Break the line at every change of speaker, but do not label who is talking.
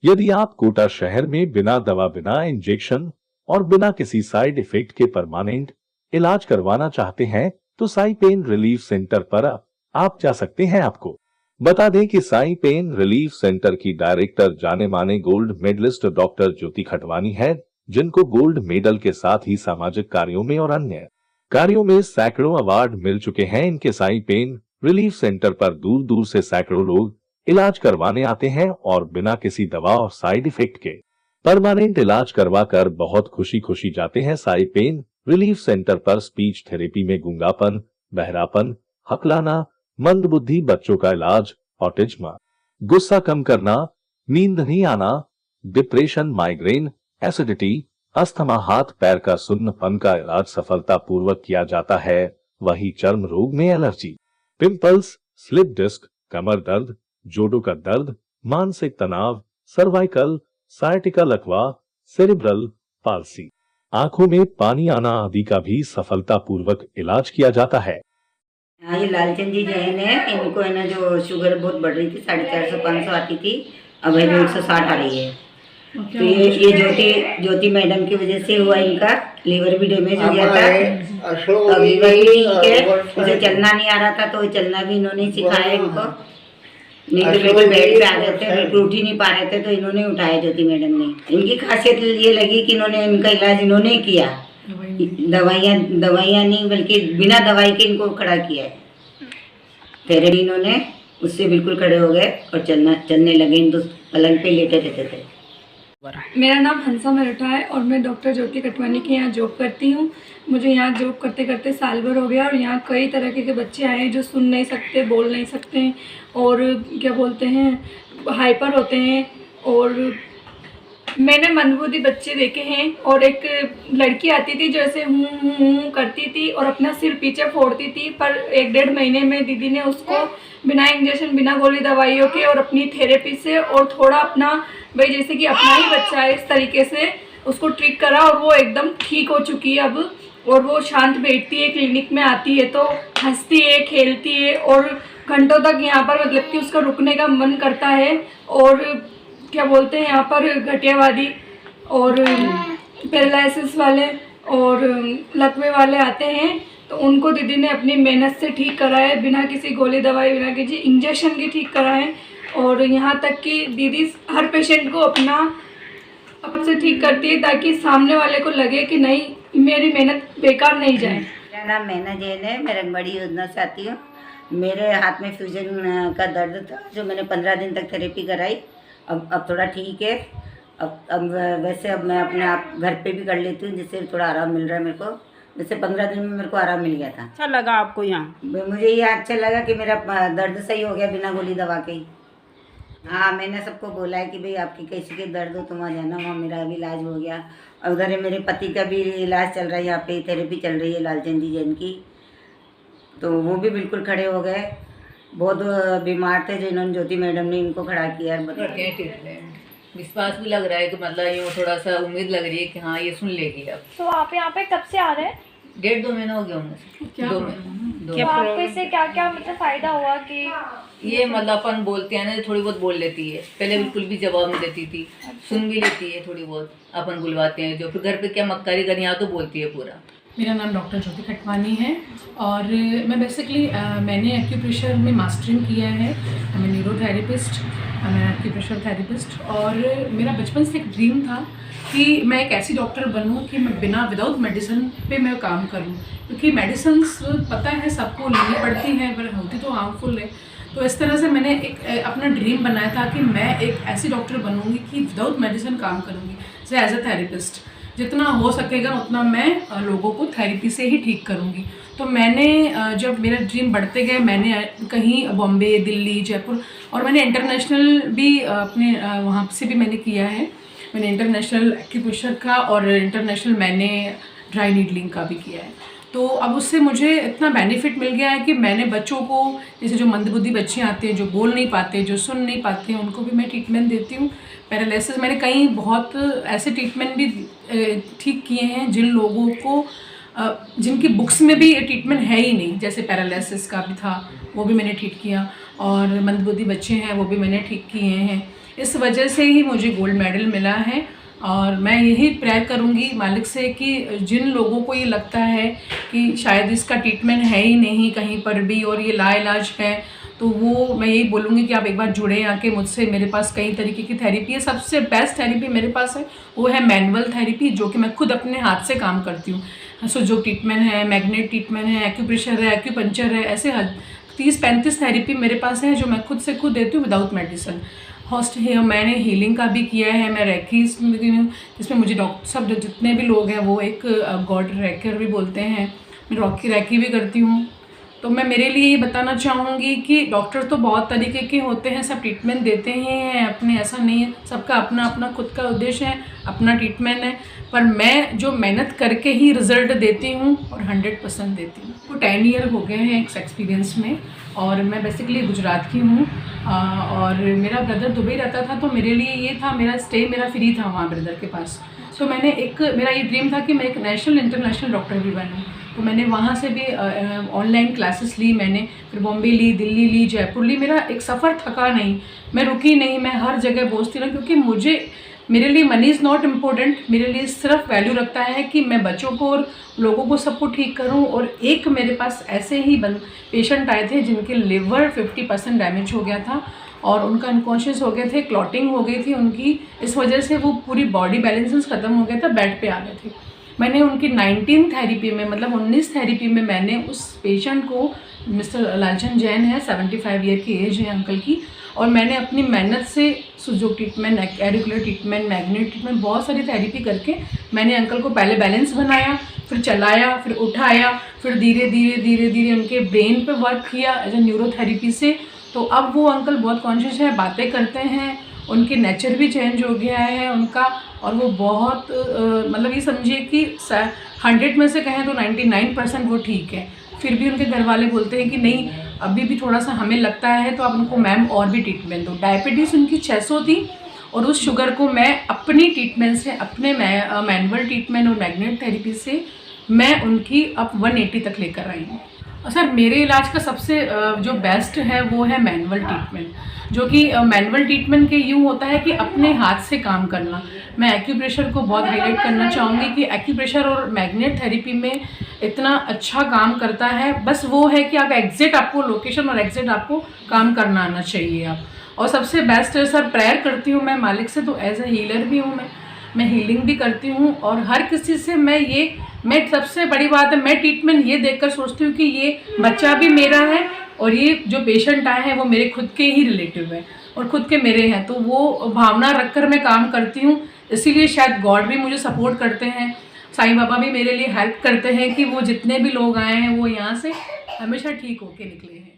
यदि आप कोटा शहर में बिना दवा, बिना इंजेक्शन और बिना किसी साइड इफेक्ट के परमानेंट इलाज करवाना चाहते हैं तो साई पेन रिलीफ सेंटर पर आप जा सकते हैं। आपको बता दें कि साई पेन रिलीफ सेंटर की डायरेक्टर जाने माने गोल्ड मेडलिस्ट डॉक्टर ज्योति खटवानी है, जिनको गोल्ड मेडल के साथ ही सामाजिक कार्यों में और अन्य कार्यों में सैकड़ों अवार्ड मिल चुके हैं। इनके साई पेन रिलीफ सेंटर पर दूर दूर से सैकड़ों लोग इलाज करवाने आते हैं और बिना किसी दवा और साइड इफेक्ट के परमानेंट इलाज करवाकर बहुत खुशी खुशी जाते हैं। साई पेन रिलीफ सेंटर पर स्पीच थेरेपी में गूंगापन, बहरापन, हकलाना, मंदबुद्धि बच्चों का इलाज, ऑटिज्म, गुस्सा कम करना, नींद नहीं आना, डिप्रेशन, माइग्रेन, एसिडिटी, अस्थमा, हाथ पैर का सुन्नपन का इलाज सफलतापूर्वक किया जाता है। वही चर्म रोग में एलर्जी, पिंपल्स, स्लिप डिस्क, कमर दर्द, जोड़ों का दर्द, मानसिक तनाव, सर्वाइकल, साइटिका लकवा, सेरिब्रल पाल्सी, आंखों में पानी आना आदि का भी सफलतापूर्वक इलाज किया जाता है।
हाँ, ये लालचंद जी जैन है। इनको है ना जो शुगर बहुत बढ़ रही थी, 450-500 आती थी, अब है 160 आ रही है। तो ये ज्योति मैडम की वजह से हुआ। इनका लीवर भी डैमेज हो गया था, तो लीवर भी ठीक है। उसे चलना नहीं आ रहा था तो चलना भी इन्होंने सिखाया इनको। नहीं तो बिल्कुल बेड पे आ रहे थे, बिल्कुल उठ ही नहीं पा रहे थे, तो इन्होंने उठाया ज्योति मैडम ने। इनकी खासियत ये लगी कि इन्होंने इनका इलाज इन्होंने किया, दवाइयाँ नहीं बल्कि बिना दवाई के इनको खड़ा किया है। थेरेपी इन्होंने, उससे बिल्कुल खड़े हो गए और चलने लगे। तो पलंग पे लेटे रहते थे।
मेरा नाम हंसा मराठा है और मैं डॉक्टर ज्योति खटवानी के यहाँ जॉब करती हूँ। मुझे यहाँ जॉब करते करते साल भर हो गया और यहाँ कई तरह के बच्चे आए हैं जो सुन नहीं सकते, बोल नहीं सकते और क्या बोलते हैं, हाइपर होते हैं। और मैंने मंदबुद्धि बच्चे देखे हैं और एक लड़की आती थी जो ऐसे हूँ करती थी और अपना सिर पीछे फोड़ती थी, पर 1-1.5 महीने में दीदी ने उसको बिना इंजेक्शन, बिना गोली दवाइयों के और अपनी थेरेपी से और थोड़ा अपना भाई जैसे कि अपना ही बच्चा है इस तरीके से उसको ट्रीट करा और वो एकदम ठीक हो चुकी है अब। और वो शांत बैठती है, क्लिनिक में आती है तो हंसती है, खेलती है और घंटों तक यहाँ पर मतलब कि उसका रुकने का मन करता है। और क्या बोलते हैं, यहाँ पर गठियावादी और पैरालिसिस वाले और लकवे वाले आते हैं तो उनको दीदी ने अपनी मेहनत से ठीक करा है, बिना किसी गोली दवाई, बिना किसी इंजेक्शन की ठीक करा है। और यहाँ तक कि दीदी हर पेशेंट को अपने से ठीक करती है ताकि सामने वाले को लगे कि नहीं मेरी मेहनत बेकार नहीं जाए।
मेरा नाम मैना जैन है, मैं रंगबाड़ी योजना से आती हूँ। मेरे हाथ में फ्यूजन का दर्द था जो मैंने 15 दिन तक थेरेपी कराई। अब थोड़ा ठीक है। अब वैसे अब मैं अपने आप घर पे भी कर लेती हूँ, जिससे थोड़ा आराम मिल रहा है मेरे को। जैसे 15 दिन में मेरे को आराम मिल गया था।
अच्छा लगा आपको यहाँ?
मुझे ये अच्छा लगा कि मेरा दर्द सही हो गया बिना गोली दवा के ही। हाँ, मैंने सबको बोला है कि भाई आपकी किसी के दर्द हो तो वहाँ जाना, वहाँ मेरा भी इलाज हो गया। और उधर मेरे पति का भी इलाज चल रहा है, यहाँ पे थेरेपी चल रही है लालचंद जी जैन की, तो वो भी बिल्कुल खड़े हो गए। बहुत बीमार थे जो इन्होंने ज्योति मैडम ने इनको खड़ा किया।
विश्वास भी लग रहा है कि मतलब ये थोड़ा सा उम्मीद लग रही है कि हाँ ये सुन लेगी अब।
तो आप यहाँ पे कब से आ रहे हैं?
1.5-2 महीने हो गए होंगे। 2 महीने।
तो आपको इससे क्या क्या मतलब फायदा हुआ कि
ये मतलब अपन बोलते हैं ना, थोड़ी बहुत बोल लेती है। पहले बिल्कुल भी जवाब नहीं देती थी, सुन भी लेती है थोड़ी बहुत। अपन बुलवाते हैं जो, फिर घर पे क्या मक्कारी करनी आ तो बोलती है पूरा।
मेरा नाम डॉक्टर ज्योति खटवानी है और मैं बेसिकली मैंने एक्यूप्रेशर में मास्टरिंग किया है। मैं न्यूरोथेरेपिस्ट, मैं एक्यूप्रेशर थेरेपिस्ट। और मेरा बचपन से एक ड्रीम था कि मैं एक ऐसी डॉक्टर बनूं कि मैं विदाउट मेडिसिन पे मैं काम करूं, क्योंकि मेडिसिन्स पता है सबको लेनी पड़ती हैं पर होती तो हार्मफुल है। तो इस तरह से मैंने एक अपना ड्रीम बनाया था कि मैं एक ऐसी डॉक्टर बनूंगी कि विदाउट मेडिसिन काम करूंगी, जैसे एज अ थेरेपिस्ट। जितना हो सकेगा उतना मैं लोगों को थेरेपी से ही ठीक करूंगी। तो मैंने जब मेरा ड्रीम बढ़ते गए, मैंने कहीं बॉम्बे, दिल्ली, जयपुर और मैंने इंटरनेशनल भी अपने वहाँ से भी मैंने किया है। मैंने इंटरनेशनल एक्यूप्रेशर का और इंटरनेशनल मैंने ड्राई नीडलिंग का भी किया है। तो अब उससे मुझे इतना बेनिफिट मिल गया है कि मैंने बच्चों को, जैसे जो मंदबुद्धि बच्चे आते हैं, जो बोल नहीं पाते, जो सुन नहीं पाते हैं, उनको भी मैं ट्रीटमेंट देती हूँ। पैरालिसिस मैंने कई बहुत ऐसे ट्रीटमेंट भी ठीक किए हैं जिन लोगों को जिनकी बुक्स में भी ट्रीटमेंट है ही नहीं, जैसे पैरालिसिस का भी था वो भी मैंने ठीक किया। और मंदबुद्धि बच्चे हैं वो भी मैंने ठीक किए हैं। इस वजह से ही मुझे गोल्ड मेडल मिला है। और मैं यही प्रेयर करूंगी मालिक से कि जिन लोगों को ये लगता है कि शायद इसका ट्रीटमेंट है ही नहीं कहीं पर भी और ये लाइलाज है, तो वो मैं यही बोलूँगी कि आप एक बार जुड़े आके मुझसे। मेरे पास कई तरीके की थेरेपी है। सबसे बेस्ट थेरेपी मेरे पास है वो है मैनुअल थेरेपी, जो कि मैं खुद अपने हाथ से काम करती हूँ। सुजोग ट्रीटमेंट है, मैग्नेट ट्रीटमेंट है, एक्यूप्रेशर है, एक्यूपंक्चर है, ऐसे 30-35 थेरेपी मेरे पास है जो मैं खुद से खुद देती हूँ विदाउट मेडिसिन। मैंने हीलिंग का भी किया है, मैं रेकी जिसमें मुझे डॉक्टर सब जितने भी लोग हैं वो एक गॉड रेकर भी बोलते हैं, मैं रेकी भी करती हूँ। तो मैं मेरे लिए ये बताना चाहूँगी कि डॉक्टर तो बहुत तरीके के होते हैं, सब ट्रीटमेंट देते ही हैं अपने, ऐसा नहीं है, सबका अपना अपना खुद का उद्देश्य है, अपना ट्रीटमेंट है। पर मैं जो मेहनत करके ही रिज़ल्ट देती हूँ और 100% देती हूँ। वो 10 ईयर हो गए हैं एक्सपीरियंस में और मैं बेसिकली गुजरात की हूँ और मेरा ब्रदर दुबई रहता था, तो मेरे लिए ये था, मेरा स्टे मेरा फ्री था वहाँ ब्रदर के पास। तो मेरा ये ड्रीम था कि मैं एक नेशनल इंटरनेशनल डॉक्टर भी बनूँ। तो मैंने वहाँ से भी ऑनलाइन क्लासेस ली, मैंने फिर बॉम्बे ली, दिल्ली ली, जयपुर ली। मेरा एक सफ़र थका नहीं, मैं रुकी नहीं, मैं हर जगह पहुँचती रही, क्योंकि मेरे लिए मनी इज़ नॉट इम्पोर्टेंट। मेरे लिए सिर्फ वैल्यू रखता है कि मैं बच्चों को और लोगों को सबको ठीक करूं। और एक मेरे पास ऐसे ही पेशेंट आए थे जिनके लिवर 50% डैमेज हो गया था और उनका अनकॉन्शियस हो गए थे, क्लॉटिंग हो गई थी उनकी, इस वजह से वो पूरी बॉडी बैलेंसेस ख़त्म हो गया था, बेड पे आ गए थे। मैंने उनकी 19 थेरेपी में, मतलब 19 थेरेपी में मैंने उस पेशेंट को, मिस्टर लालचंद जैन है, 75 ईयर की एज है अंकल की, और मैंने अपनी मेहनत से सुजोग ट्रीटमेंट, एडिकुलर ट्रीटमेंट, मैग्नेट ट्रीटमेंट, बहुत सारी थेरेपी करके मैंने अंकल को पहले बैलेंस बनाया, फिर चलाया, फिर उठाया, फिर धीरे धीरे उनके ब्रेन पे वर्क किया एज ए न्यूरोथेरेपी से। तो अब वो अंकल बहुत कॉन्शियस है, बातें करते हैं, उनके नेचर भी चेंज हो गया है उनका, और वो बहुत मतलब ये समझिए कि 100 में से कहें तो 99% वो ठीक है। फिर भी उनके घर वाले बोलते हैं कि नहीं, अभी भी थोड़ा सा हमें लगता है तो आप उनको मैम और भी ट्रीटमेंट दो। डायबिटीज़ उनकी 600 थी और उस शुगर को मैं अपनी ट्रीटमेंट से, अपने मैनुअल ट्रीटमेंट और मैग्नेट थेरेपी से मैं उनकी अब 180 तक लेकर आई हूँ। सर मेरे इलाज का सबसे जो बेस्ट है वो है मैनुअल ट्रीटमेंट, जो कि मैनुअल ट्रीटमेंट के यूँ होता है कि अपने हाथ से काम करना। मैं एक्यूप्रेशर को बहुत हाईलाइट करना चाहूँगी कि एक्यूप्रेशर और मैग्नेट थेरेपी में इतना अच्छा काम करता है, बस वो है कि आप एग्जैक्ट, आपको लोकेशन और एग्जैक्ट आपको काम करना आना चाहिए आप। और सबसे बेस्ट है सर, प्रेयर करती हूँ मैं मालिक से, तो एज ए हीलर भी हूँ मैं हीलिंग भी करती हूँ। और हर किसी से मैं सबसे बड़ी बात है, मैं ट्रीटमेंट ये देखकर सोचती हूँ कि ये बच्चा भी मेरा है और ये जो पेशेंट आए हैं वो मेरे खुद के ही रिलेटिव हैं और खुद के मेरे हैं, तो वो भावना रखकर मैं काम करती हूँ। इसीलिए शायद गॉड भी मुझे सपोर्ट करते हैं, साईं बाबा भी मेरे लिए हेल्प करते हैं कि वो जितने भी लोग आए हैं वो यहाँ से हमेशा ठीक होके निकले हैं।